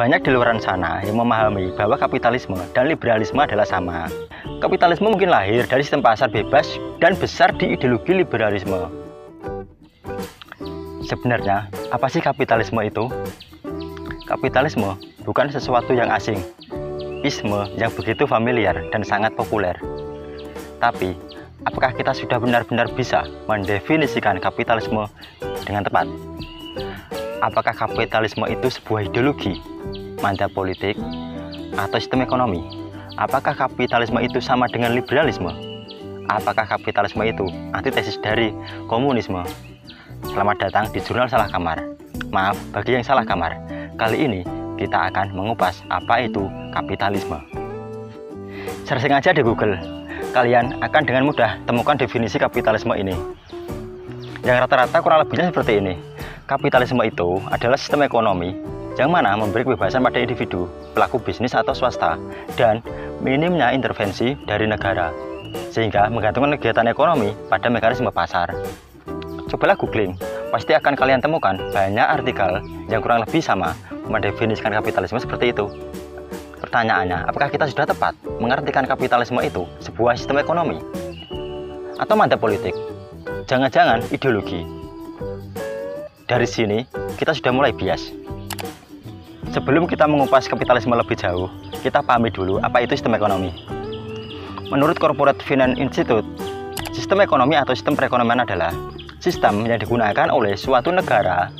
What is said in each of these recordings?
Banyak di luar sana yang memahami bahwa kapitalisme dan liberalisme adalah sama. Kapitalisme mungkin lahir dari sistem pasar bebas dan besar di ideologi liberalisme. Sebenarnya, apa sih kapitalisme itu? Kapitalisme bukan sesuatu yang asing, isme yang begitu familiar dan sangat populer. Tapi, apakah kita sudah benar-benar bisa mendefinisikan kapitalisme dengan tepat? Apakah kapitalisme itu sebuah ideologi, mandat politik, atau sistem ekonomi? Apakah kapitalisme itu sama dengan liberalisme? Apakah kapitalisme itu antitesis dari komunisme? Selamat datang di Jurnal Salah Kamar. Maaf bagi yang salah kamar. Kali ini kita akan mengupas apa itu kapitalisme. Searching aja di Google. Kalian akan dengan mudah temukan definisi kapitalisme ini. Yang rata-rata kurang lebihnya seperti ini. Kapitalisme itu adalah sistem ekonomi yang mana memberi kebebasan pada individu, pelaku bisnis atau swasta, dan minimnya intervensi dari negara, sehingga menggantungkan kegiatan ekonomi pada mekanisme pasar. Cobalah googling, pasti akan kalian temukan banyak artikel yang kurang lebih sama mendefinisikan kapitalisme seperti itu. Pertanyaannya, apakah kita sudah tepat mengartikan kapitalisme itu sebuah sistem ekonomi? Atau mandat politik? Jangan-jangan ideologi? Dari sini, kita sudah mulai bias. Sebelum kita mengupas kapitalisme lebih jauh, kita pahami dulu apa itu sistem ekonomi. Menurut Corporate Finance Institute, sistem ekonomi atau sistem perekonomian adalah sistem yang digunakan oleh suatu negara,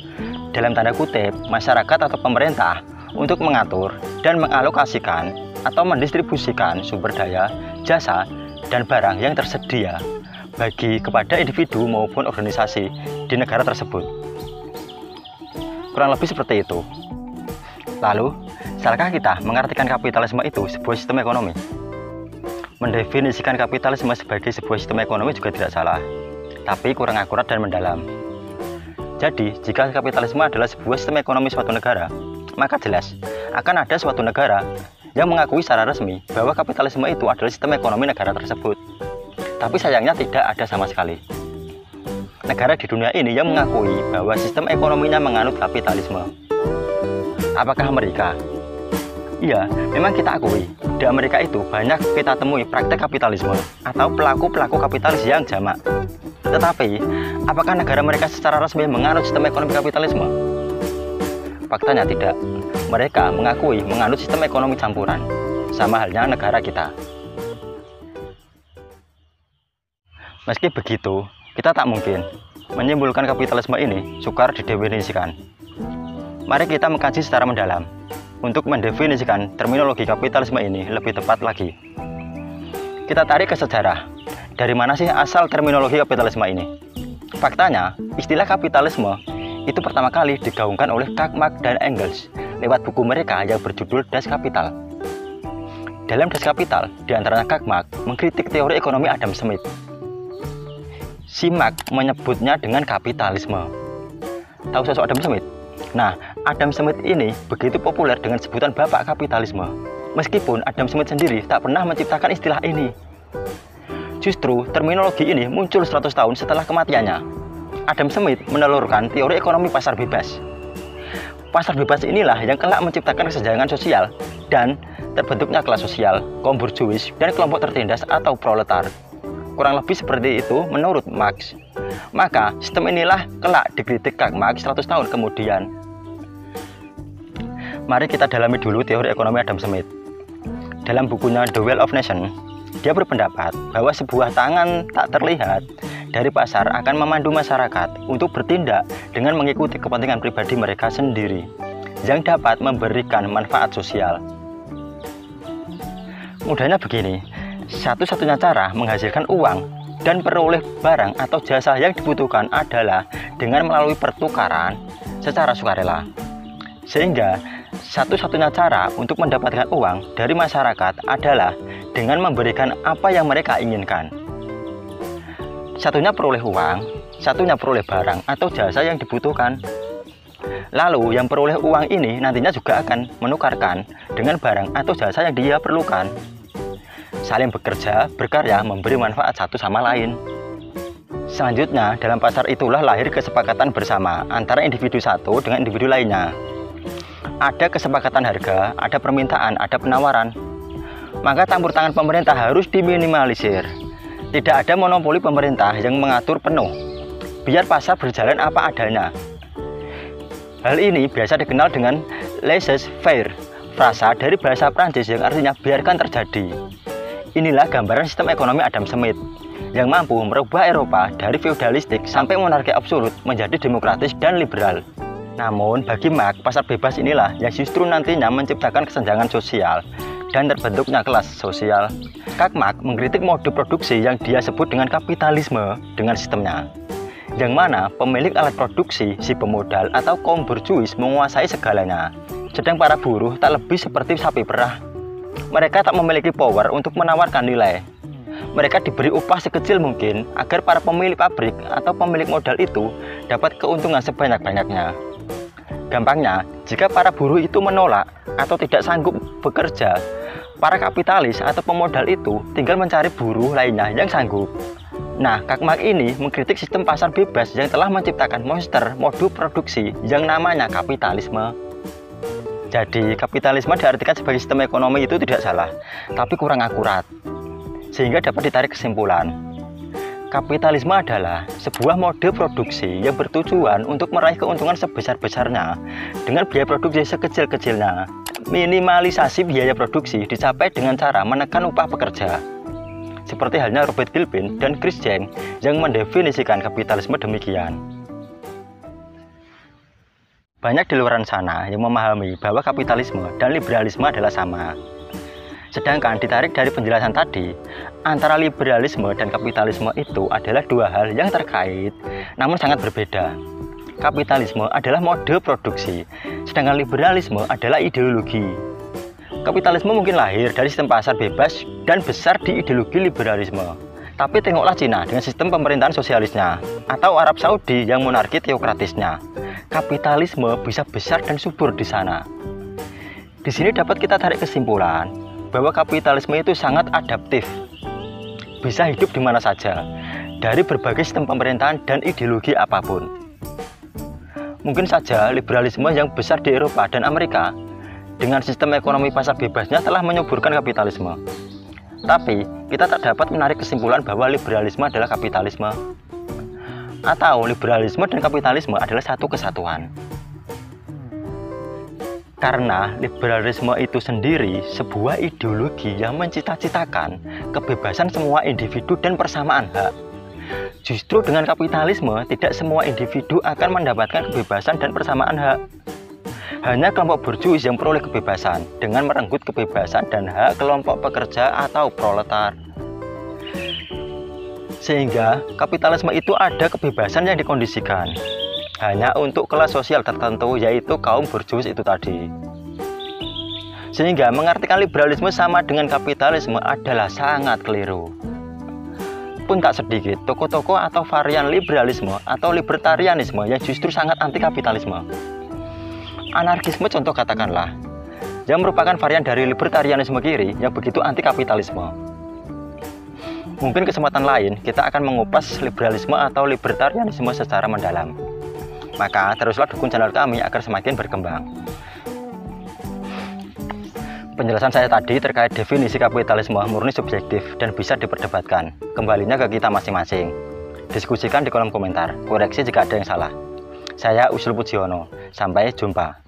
dalam tanda kutip, masyarakat atau pemerintah, untuk mengatur dan mengalokasikan atau mendistribusikan sumber daya, jasa, dan barang yang tersedia bagi kepada individu maupun organisasi di negara tersebut. Kurang lebih seperti itu. Lalu, salahkah kita mengartikan kapitalisme itu sebuah sistem ekonomi? Mendefinisikan kapitalisme sebagai sebuah sistem ekonomi juga tidak salah, tapi kurang akurat dan mendalam. Jadi, jika kapitalisme adalah sebuah sistem ekonomi suatu negara, maka jelas akan ada suatu negara yang mengakui secara resmi bahwa kapitalisme itu adalah sistem ekonomi negara tersebut. Tapi sayangnya tidak ada sama sekali negara di dunia ini yang mengakui bahwa sistem ekonominya menganut kapitalisme. Apakah Amerika? Iya, memang kita akui di Amerika itu banyak kita temui praktek kapitalisme atau pelaku-pelaku kapitalis yang jamak. Tetapi, apakah negara mereka secara resmi menganut sistem ekonomi kapitalisme? Faktanya tidak. Mereka mengakui menganut sistem ekonomi campuran, sama halnya negara kita. Meski begitu, kita tak mungkin menyimpulkan kapitalisme ini sukar didefinisikan. Mari kita mengkaji secara mendalam untuk mendefinisikan terminologi kapitalisme ini lebih tepat lagi. Kita tarik ke sejarah. Dari mana sih asal terminologi kapitalisme ini? Faktanya, istilah kapitalisme itu pertama kali digaungkan oleh Karl Marx dan Engels lewat buku mereka yang berjudul Das Kapital. Dalam Das Kapital, diantaranya Karl Marx mengkritik teori ekonomi Adam Smith. Si Marx menyebutnya dengan kapitalisme. Tahu sosok Adam Smith? Nah, Adam Smith ini begitu populer dengan sebutan bapak kapitalisme. Meskipun Adam Smith sendiri tak pernah menciptakan istilah ini. Justru terminologi ini muncul 100 tahun setelah kematiannya. Adam Smith menelurkan teori ekonomi pasar bebas. Pasar bebas inilah yang kelak menciptakan kesenjangan sosial dan terbentuknya kelas sosial, kaum borjuis, dan kelompok tertindas atau proletar. Kurang lebih seperti itu menurut Marx. Maka sistem inilah kelak dikritik Karl Marx 100 tahun kemudian. Mari kita dalami dulu teori ekonomi Adam Smith. Dalam bukunya The Wealth of Nations, dia berpendapat bahwa sebuah tangan tak terlihat dari pasar akan memandu masyarakat untuk bertindak dengan mengikuti kepentingan pribadi mereka sendiri yang dapat memberikan manfaat sosial. Mudahnya begini, satu-satunya cara menghasilkan uang dan peroleh barang atau jasa yang dibutuhkan adalah dengan melalui pertukaran secara sukarela. Sehingga satu-satunya cara untuk mendapatkan uang dari masyarakat adalah dengan memberikan apa yang mereka inginkan. Satunya peroleh uang, satunya peroleh barang atau jasa yang dibutuhkan. Lalu yang peroleh uang ini nantinya juga akan menukarkan dengan barang atau jasa yang dia perlukan. Saling bekerja, berkarya, memberi manfaat satu sama lain. Selanjutnya, dalam pasar itulah lahir kesepakatan bersama antara individu satu dengan individu lainnya. ada kesepakatan harga, ada permintaan, ada penawaran, maka campur tangan pemerintah harus diminimalisir. Tidak ada monopoli pemerintah yang mengatur penuh, biar pasar berjalan apa adanya. Hal ini biasa dikenal dengan laissez-faire, frasa dari bahasa Prancis yang artinya biarkan terjadi. Inilah gambaran sistem ekonomi Adam Smith yang mampu merubah Eropa dari feudalistik sampai monarki absolut menjadi demokratis dan liberal. Namun bagi Marx, pasar bebas inilah yang justru nantinya menciptakan kesenjangan sosial dan terbentuknya kelas sosial. Karl Marx mengkritik mode produksi yang dia sebut dengan kapitalisme dengan sistemnya, yang mana pemilik alat produksi, si pemodal atau kaum borjuis menguasai segalanya. Sedang para buruh tak lebih seperti sapi perah. Mereka tak memiliki power untuk menawarkan nilai. Mereka diberi upah sekecil mungkin agar para pemilik pabrik atau pemilik modal itu dapat keuntungan sebanyak-banyaknya. Gampangnya, jika para buruh itu menolak atau tidak sanggup bekerja, para kapitalis atau pemodal itu tinggal mencari buruh lainnya yang sanggup. Nah, Karl Marx ini mengkritik sistem pasar bebas yang telah menciptakan monster mode produksi yang namanya kapitalisme. Jadi, kapitalisme diartikan sebagai sistem ekonomi itu tidak salah, tapi kurang akurat. Sehingga dapat ditarik kesimpulan, kapitalisme adalah sebuah mode produksi yang bertujuan untuk meraih keuntungan sebesar-besarnya dengan biaya produksi sekecil-kecilnya. Minimalisasi biaya produksi dicapai dengan cara menekan upah pekerja. Seperti halnya Robert Gilpin dan Chris Jeng yang mendefinisikan kapitalisme demikian. Banyak di luar sana yang memahami bahwa kapitalisme dan liberalisme adalah sama. Sedangkan ditarik dari penjelasan tadi, antara liberalisme dan kapitalisme itu adalah dua hal yang terkait, namun sangat berbeda. Kapitalisme adalah mode produksi, sedangkan liberalisme adalah ideologi. Kapitalisme mungkin lahir dari sistem pasar bebas dan besar di ideologi liberalisme. Tapi tengoklah Cina dengan sistem pemerintahan sosialisnya, atau Arab Saudi yang monarki teokratisnya. Kapitalisme bisa besar dan subur di sana. Di sini dapat kita tarik kesimpulan bahwa kapitalisme itu sangat adaptif, bisa hidup di mana saja, dari berbagai sistem pemerintahan dan ideologi apapun. Mungkin saja liberalisme yang besar di Eropa dan Amerika dengan sistem ekonomi pasar bebasnya telah menyuburkan kapitalisme. Tapi kita tak dapat menarik kesimpulan bahwa liberalisme adalah kapitalisme, atau liberalisme dan kapitalisme adalah satu kesatuan. Karena liberalisme itu sendiri sebuah ideologi yang mencita-citakan kebebasan semua individu dan persamaan hak. Justru dengan kapitalisme, tidak semua individu akan mendapatkan kebebasan dan persamaan hak. Hanya kelompok borjuis yang peroleh kebebasan dengan merenggut kebebasan dan hak kelompok pekerja atau proletar. Sehingga kapitalisme itu ada kebebasan yang dikondisikan hanya untuk kelas sosial tertentu, yaitu kaum borjuis itu tadi. Sehingga mengartikan liberalisme sama dengan kapitalisme adalah sangat keliru. Pun tak sedikit tokoh-tokoh atau varian liberalisme atau libertarianisme yang justru sangat anti kapitalisme. Anarkisme contoh katakanlah, yang merupakan varian dari libertarianisme kiri yang begitu anti kapitalisme. Mungkin kesempatan lain kita akan mengupas liberalisme atau libertarianisme secara mendalam. Maka teruslah dukung channel kami agar semakin berkembang. Penjelasan saya tadi terkait definisi kapitalisme murni subjektif dan bisa diperdebatkan. Kembalinya ke kita masing-masing. Diskusikan di kolom komentar, koreksi jika ada yang salah. Saya Usul Pujiono, sampai jumpa.